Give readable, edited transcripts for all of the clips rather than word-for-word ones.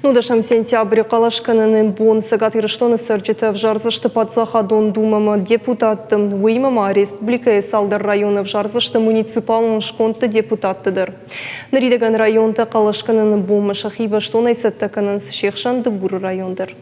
Нудашам сентябрь калашканын бон сагат ирыштоны сырджеты в жарзышты подсахадон думама депутаттым уймама республика Салдар районы в жарзышты муниципалын шконты депутаттыдыр. Наридаган районта калашканын бомы шахиба штонай саттаканын шехшанды буры райондыр.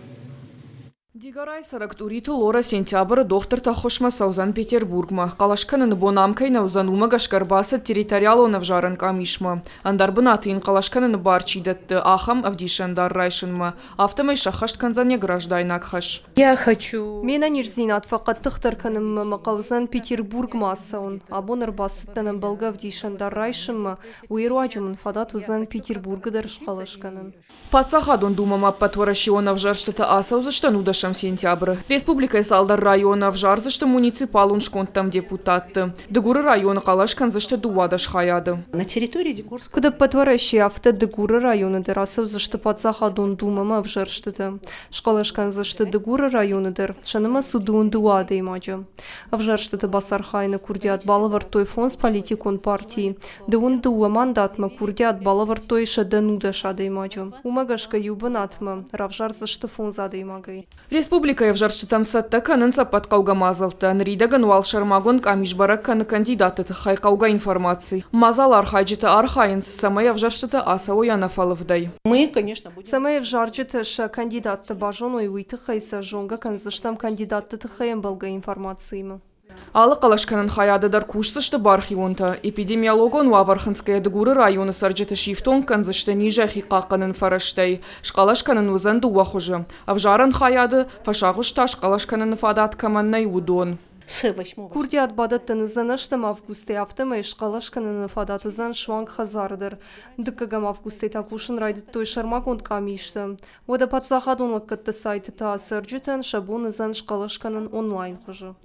Дигарай сарактуриту лора сентябрь доктор тахошма Саузан Петербургма. Калашканын бонамкайна узанума гашкарбаса территориалона в жаран камишма. Андарбынатын калашканын барчидатты ахам авдишандар райшинма. Автомай шахашт канзане граждайнакхаш. Я хочу. Мена нижзинат факат тахтарканым макаузан Петербург массаун. Абонар басыттаным балга авдишандар райшинма. Уируаджумын фадат узан Петербургадар шкалашканын. Пацахадон думама патворашиона в жарштата асаузышта нудашам сентябрь. Республика Салдар района в жарзышта муниципалун шконтам депутатты. Дегуры района калашкан зашта дуадаш хаяды. На территории Дегурска. Куда патвораши авто Дегуры района дыр асаузышта пацахадон думама в жарштата. Шкалашкан зашта Дегуры района дыр. Шаныма судуун дуады имаджа. В жарштата басархайна курдиат балавар той фонс политикон партии. Деун дуа мандатма курдиат балавар той шада нудашада имаджа. Умагашка юбанатма равжар зашта фон зада имагай. Республика евжарштатам саттаканын сапат кауга мазалты. Нридаган уалшармагон камишбаракканы кандидаты тахай кауга информации. Мазал архайджита архайнс самая евжарштата асао янафаловдай. Мы, конечно, будем... Самая евжарджита ша кандидатты бажону и уйтахайса жонга канзаштам кандидатты тахаем балга информациями. Алы калашканын хаядыдар кушсышты бархионта. Эпидемиологон Уаварханская Дегуры районы сарджеты шифтон канзышты ниже хикаканын фараштай. Шкалашканын узан дуахужы. А в жаран хаяды фашагушта шкалашканын фадат каманнай удон. С 8 Курдиат бадаттан узанаштам августе автома и шкалашканын фадат узан шванг хазардыр. Дыккагам августе такушын райдыт той шармагон камишты. Ода подсахадон лаккатты сайты та сарджетан шабон узан шкалашканын онлайн хужы.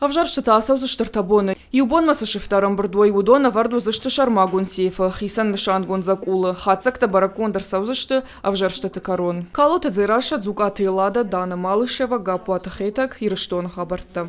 А в жарштата асаузыштыр табоны. Юбон масышы втором брдой удона варду зышты шармагон сейфа. Хисан нышангон закулы. Хацакта баракондар саузышты, а в жарштаты корон. Калоты дзираша дзукаты лада Дана Малышева гапу атахетак ирыштон хабарта.